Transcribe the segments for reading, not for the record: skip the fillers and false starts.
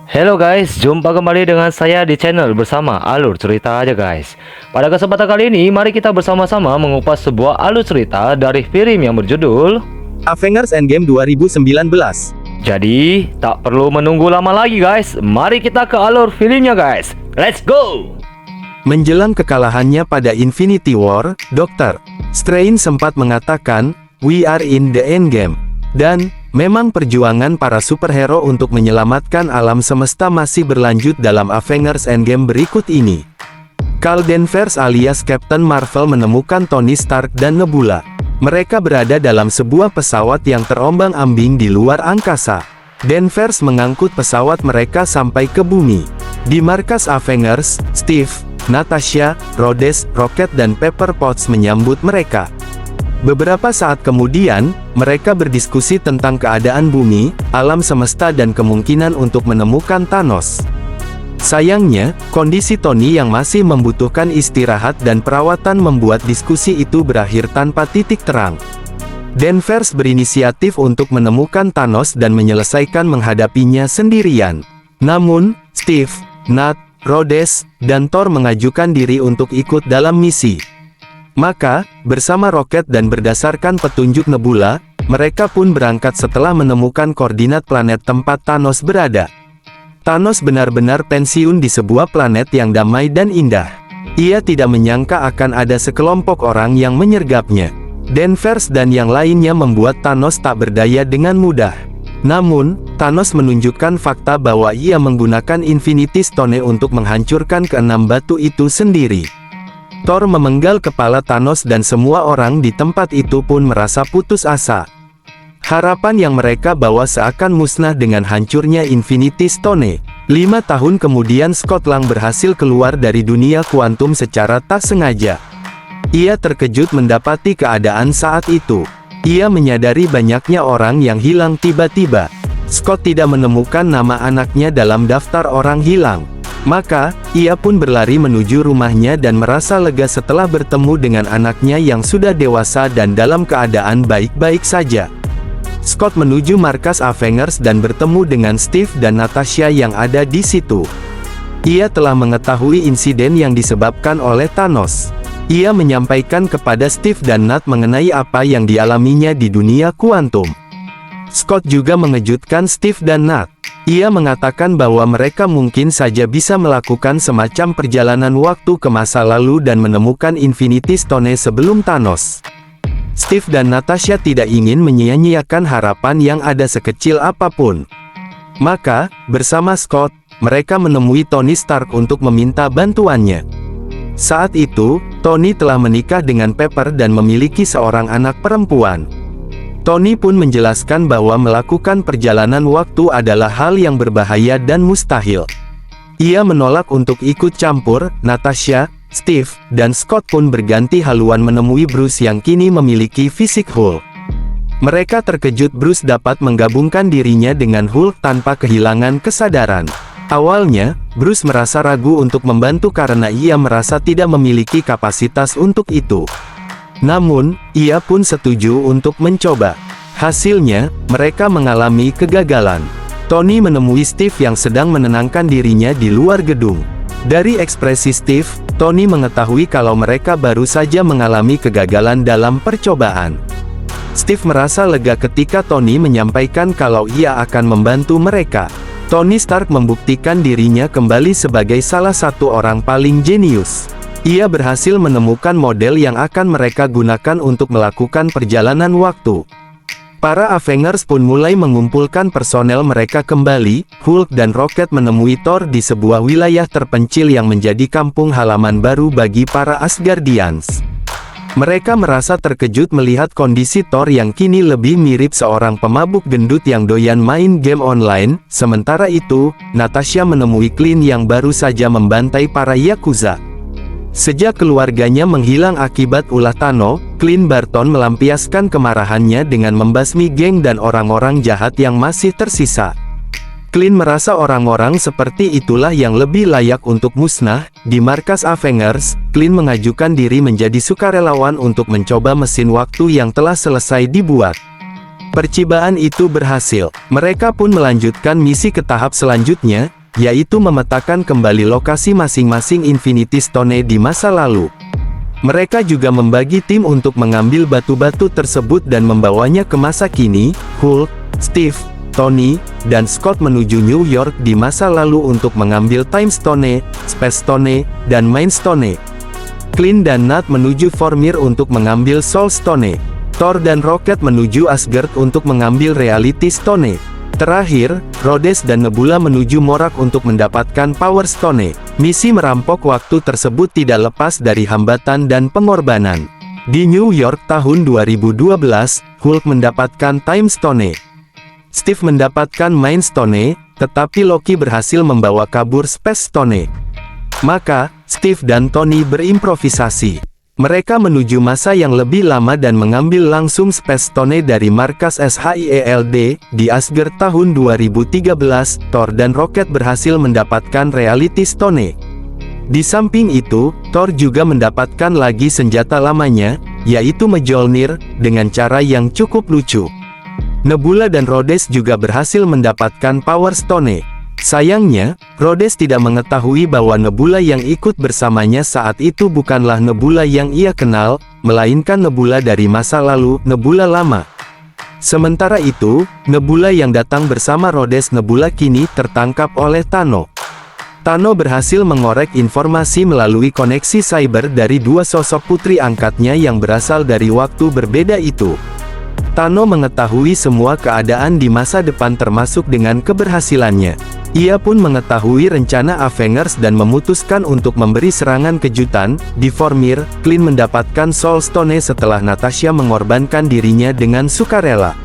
Hello guys, jumpa kembali dengan saya di channel bersama Alur Cerita aja guys. Pada kesempatan kali ini, mari kita bersama-sama mengupas sebuah alur cerita dari film yang berjudul Avengers Endgame 2019. Jadi, tak perlu menunggu lama lagi guys. Mari kita ke alur filmnya guys. Let's go! Menjelang kekalahannya pada Infinity War, Dr. Strange sempat mengatakan, "We are in the endgame." Dan, memang perjuangan para superhero untuk menyelamatkan alam semesta masih berlanjut dalam Avengers Endgame berikut ini. Carl Danvers alias Captain Marvel menemukan Tony Stark dan Nebula. Mereka berada dalam sebuah pesawat yang terombang-ambing di luar angkasa. Danvers mengangkut pesawat mereka sampai ke bumi. Di markas Avengers, Steve, Natasha, Rhodes, Rocket dan Pepper Potts menyambut mereka. Beberapa saat kemudian, mereka berdiskusi tentang keadaan bumi, alam semesta dan kemungkinan untuk menemukan Thanos. Sayangnya, kondisi Tony yang masih membutuhkan istirahat dan perawatan membuat diskusi itu berakhir tanpa titik terang. Danvers berinisiatif untuk menemukan Thanos dan menyelesaikan menghadapinya sendirian. Namun, Steve, Nat, Rhodes, dan Thor mengajukan diri untuk ikut dalam misi. Maka, bersama Rocket dan berdasarkan petunjuk Nebula, mereka pun berangkat setelah menemukan koordinat planet tempat Thanos berada. Thanos benar-benar pensiun di sebuah planet yang damai dan indah. Ia tidak menyangka akan ada sekelompok orang yang menyergapnya. Danvers dan yang lainnya membuat Thanos tak berdaya dengan mudah. Namun, Thanos menunjukkan fakta bahwa ia menggunakan Infinity Stone untuk menghancurkan keenam batu itu sendiri. Thor memenggal kepala Thanos dan semua orang di tempat itu pun merasa putus asa. Harapan yang mereka bawa seakan musnah dengan hancurnya Infinity Stone. 5 tahun kemudian Scott Lang berhasil keluar dari dunia kuantum secara tak sengaja. Ia terkejut mendapati keadaan saat itu. Ia menyadari banyaknya orang yang hilang tiba-tiba. Scott tidak menemukan nama anaknya dalam daftar orang hilang. Maka, ia pun berlari menuju rumahnya dan merasa lega setelah bertemu dengan anaknya yang sudah dewasa dan dalam keadaan baik-baik saja. Scott menuju markas Avengers dan bertemu dengan Steve dan Natasha yang ada di situ. Ia telah mengetahui insiden yang disebabkan oleh Thanos. Ia menyampaikan kepada Steve dan Nat mengenai apa yang dialaminya di dunia kuantum. Scott juga mengejutkan Steve dan Nat. Ia mengatakan bahwa mereka mungkin saja bisa melakukan semacam perjalanan waktu ke masa lalu dan menemukan Infinity Stone sebelum Thanos. Steve dan Natasha tidak ingin menyia-nyiakan harapan yang ada sekecil apapun. Maka, bersama Scott, mereka menemui Tony Stark untuk meminta bantuannya. Saat itu, Tony telah menikah dengan Pepper dan memiliki seorang anak perempuan. Tony pun menjelaskan bahwa melakukan perjalanan waktu adalah hal yang berbahaya dan mustahil. Ia menolak untuk ikut campur. Natasha, Steve, dan Scott pun berganti haluan menemui Bruce yang kini memiliki fisik Hulk. Mereka terkejut Bruce dapat menggabungkan dirinya dengan Hulk tanpa kehilangan kesadaran. Awalnya, Bruce merasa ragu untuk membantu karena ia merasa tidak memiliki kapasitas untuk itu. Namun, ia pun setuju untuk mencoba. Hasilnya, mereka mengalami kegagalan. Tony menemui Steve yang sedang menenangkan dirinya di luar gedung. Dari ekspresi Steve, Tony mengetahui kalau mereka baru saja mengalami kegagalan dalam percobaan. Steve merasa lega ketika Tony menyampaikan kalau ia akan membantu mereka. Tony Stark membuktikan dirinya kembali sebagai salah satu orang paling jenius. Ia berhasil menemukan model yang akan mereka gunakan untuk melakukan perjalanan waktu. Para Avengers pun mulai mengumpulkan personel mereka kembali. Hulk dan Rocket menemui Thor di sebuah wilayah terpencil yang menjadi kampung halaman baru bagi para Asgardians. Mereka merasa terkejut melihat kondisi Thor yang kini lebih mirip seorang pemabuk gendut yang doyan main game online. Sementara itu, Natasha menemui Clint yang baru saja membantai para Yakuza. Sejak keluarganya menghilang akibat ulah Thanos, Clint Barton melampiaskan kemarahannya dengan membasmi geng dan orang-orang jahat yang masih tersisa. Clint merasa orang-orang seperti itulah yang lebih layak untuk musnah. Di markas Avengers, Clint mengajukan diri menjadi sukarelawan untuk mencoba mesin waktu yang telah selesai dibuat. Percobaan itu berhasil. Mereka pun melanjutkan misi ke tahap selanjutnya, yaitu memetakan kembali lokasi masing-masing Infinity Stone di masa lalu. Mereka juga membagi tim untuk mengambil batu-batu tersebut dan membawanya ke masa kini. Hulk, Steve, Tony, dan Scott menuju New York di masa lalu untuk mengambil Time Stone, Space Stone, dan Mind Stone. Clint dan Nat menuju Vormir untuk mengambil Soul Stone. Thor dan Rocket menuju Asgard untuk mengambil Reality Stone. Terakhir, Rhodes dan Nebula menuju Morak untuk mendapatkan Power Stone. Misi merampok waktu tersebut tidak lepas dari hambatan dan pengorbanan. Di New York tahun 2012, Hulk mendapatkan Time Stone. Steve mendapatkan Mind Stone, tetapi Loki berhasil membawa kabur Space Stone. Maka, Steve dan Tony berimprovisasi. Mereka menuju masa yang lebih lama dan mengambil langsung Space Stone dari markas SHIELD di Asgard tahun 2013. Thor dan Rocket berhasil mendapatkan Reality Stone. Di samping itu, Thor juga mendapatkan lagi senjata lamanya, yaitu Mjolnir, dengan cara yang cukup lucu. Nebula dan Rhodes juga berhasil mendapatkan Power Stone. Sayangnya, Rhodes tidak mengetahui bahwa Nebula yang ikut bersamanya saat itu bukanlah Nebula yang ia kenal, melainkan Nebula dari masa lalu, Nebula lama. Sementara itu, Nebula yang datang bersama Rhodes Nebula kini tertangkap oleh Thanos. Thanos berhasil mengorek informasi melalui koneksi cyber dari dua sosok putri angkatnya yang berasal dari waktu berbeda itu. Thanos mengetahui semua keadaan di masa depan termasuk dengan keberhasilannya. Ia pun mengetahui rencana Avengers dan memutuskan untuk memberi serangan kejutan. Di Vormir, Clint mendapatkan Soul Stone setelah Natasha mengorbankan dirinya dengan sukarela.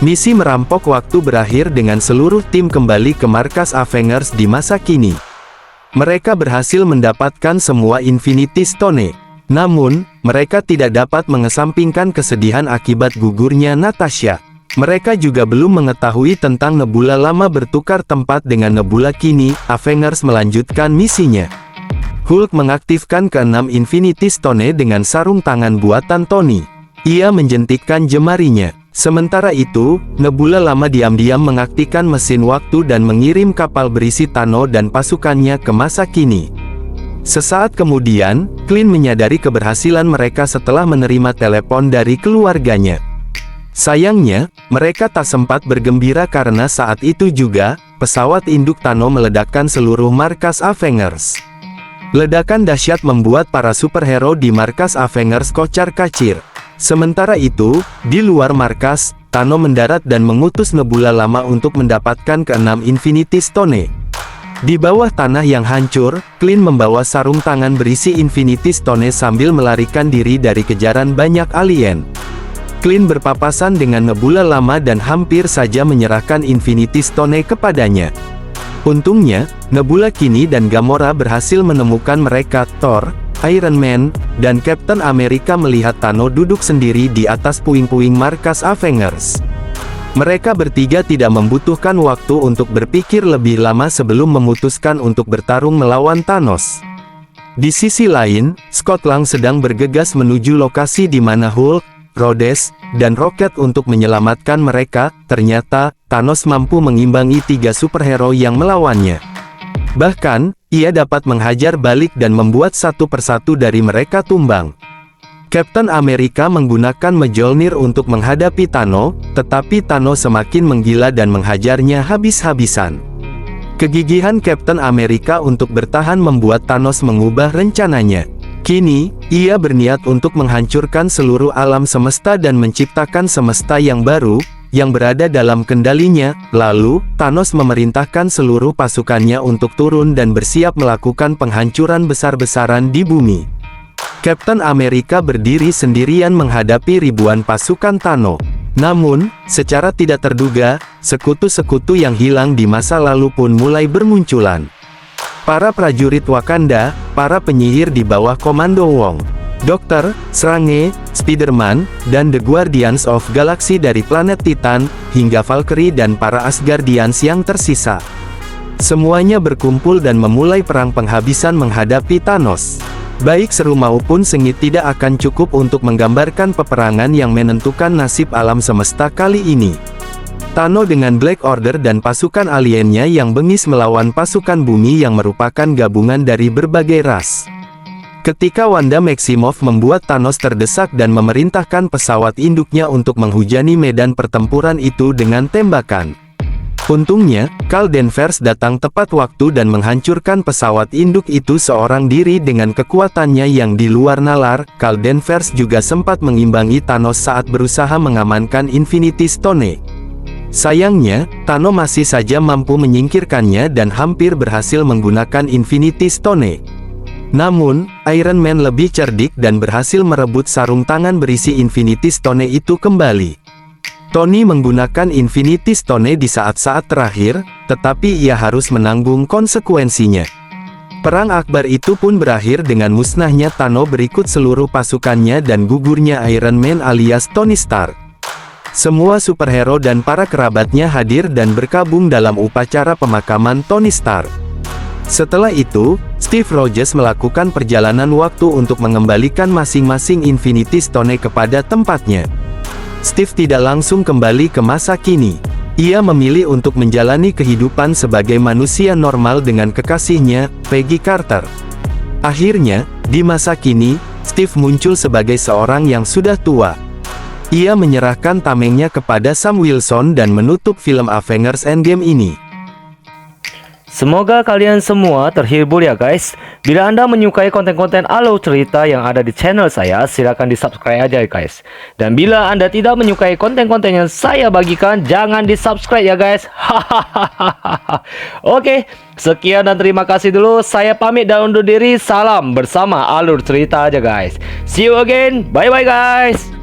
Misi merampok waktu berakhir dengan seluruh tim kembali ke markas Avengers di masa kini. Mereka berhasil mendapatkan semua Infinity Stone. Namun, mereka tidak dapat mengesampingkan kesedihan akibat gugurnya Natasha. Mereka juga belum mengetahui tentang Nebula lama bertukar tempat dengan Nebula kini. Avengers melanjutkan misinya. Hulk mengaktifkan ke-6 Infinity Stone dengan sarung tangan buatan Tony. Ia menjentikkan jemarinya. Sementara itu, Nebula lama diam-diam mengaktifkan mesin waktu dan mengirim kapal berisi Thanos dan pasukannya ke masa kini. Sesaat kemudian, Clint menyadari keberhasilan mereka setelah menerima telepon dari keluarganya. Sayangnya, mereka tak sempat bergembira karena saat itu juga, pesawat induk Thanos meledakkan seluruh markas Avengers. Ledakan dahsyat membuat para superhero di markas Avengers kocar-kacir. Sementara itu, di luar markas, Thanos mendarat dan mengutus Nebula lama untuk mendapatkan ke-6 Infinity Stone. Di bawah tanah yang hancur, Clint membawa sarung tangan berisi Infinity Stone sambil melarikan diri dari kejaran banyak alien. Clint berpapasan dengan Nebula lama dan hampir saja menyerahkan Infinity Stone kepadanya. Untungnya, Nebula kini dan Gamora berhasil menemukan mereka. Thor, Iron Man, dan Captain America melihat Thanos duduk sendiri di atas puing-puing markas Avengers. Mereka bertiga tidak membutuhkan waktu untuk berpikir lebih lama sebelum memutuskan untuk bertarung melawan Thanos. Di sisi lain, Scott Lang sedang bergegas menuju lokasi di mana Hulk, Rhodes, dan Rocket untuk menyelamatkan mereka. Ternyata, Thanos mampu mengimbangi 3 superhero yang melawannya. Bahkan, ia dapat menghajar balik dan membuat satu persatu dari mereka tumbang. Captain America menggunakan Mjolnir untuk menghadapi Thanos, tetapi Thanos semakin menggila dan menghajarnya habis-habisan. Kegigihan Captain America untuk bertahan membuat Thanos mengubah rencananya. Kini, ia berniat untuk menghancurkan seluruh alam semesta dan menciptakan semesta yang baru, yang berada dalam kendalinya. Lalu, Thanos memerintahkan seluruh pasukannya untuk turun dan bersiap melakukan penghancuran besar-besaran di bumi. Captain America berdiri sendirian menghadapi ribuan pasukan Thanos. Namun, secara tidak terduga, sekutu-sekutu yang hilang di masa lalu pun mulai bermunculan. Para prajurit Wakanda, para penyihir di bawah komando Wong, Dr. Strange, Spider-Man, dan The Guardians of Galaxy dari planet Titan, hingga Valkyrie dan para Asgardians yang tersisa. Semuanya berkumpul dan memulai perang penghabisan menghadapi Thanos. Baik seru maupun sengit tidak akan cukup untuk menggambarkan peperangan yang menentukan nasib alam semesta kali ini. Thanos dengan Black Order dan pasukan aliennya yang bengis melawan pasukan bumi yang merupakan gabungan dari berbagai ras. Ketika Wanda Maximoff membuat Thanos terdesak dan memerintahkan pesawat induknya untuk menghujani medan pertempuran itu dengan tembakan. Untungnya, Carl Danvers datang tepat waktu dan menghancurkan pesawat induk itu seorang diri dengan kekuatannya yang di luar nalar. Carl Danvers juga sempat mengimbangi Thanos saat berusaha mengamankan Infinity Stone. Sayangnya, Thanos masih saja mampu menyingkirkannya dan hampir berhasil menggunakan Infinity Stone. Namun, Iron Man lebih cerdik dan berhasil merebut sarung tangan berisi Infinity Stone itu kembali. Tony menggunakan Infinity Stone di saat-saat terakhir, tetapi ia harus menanggung konsekuensinya. Perang akbar itu pun berakhir dengan musnahnya Thanos berikut seluruh pasukannya dan gugurnya Iron Man alias Tony Stark. Semua superhero dan para kerabatnya hadir dan berkabung dalam upacara pemakaman Tony Stark. Setelah itu, Steve Rogers melakukan perjalanan waktu untuk mengembalikan masing-masing Infinity Stone kepada tempatnya. Steve tidak langsung kembali ke masa kini. Ia memilih untuk menjalani kehidupan sebagai manusia normal dengan kekasihnya, Peggy Carter. Akhirnya, di masa kini, Steve muncul sebagai seorang yang sudah tua. Ia menyerahkan tamengnya kepada Sam Wilson dan menutup film Avengers Endgame ini. Semoga kalian semua terhibur ya guys. Bila Anda menyukai konten-konten alur cerita yang ada di channel saya, silakan di subscribe aja guys. Dan bila Anda tidak menyukai konten-konten yang saya bagikan, jangan di subscribe ya guys. Oke, sekian dan terima kasih dulu. Saya pamit dan undur diri. Salam bersama alur cerita aja guys. See you again. Bye bye guys.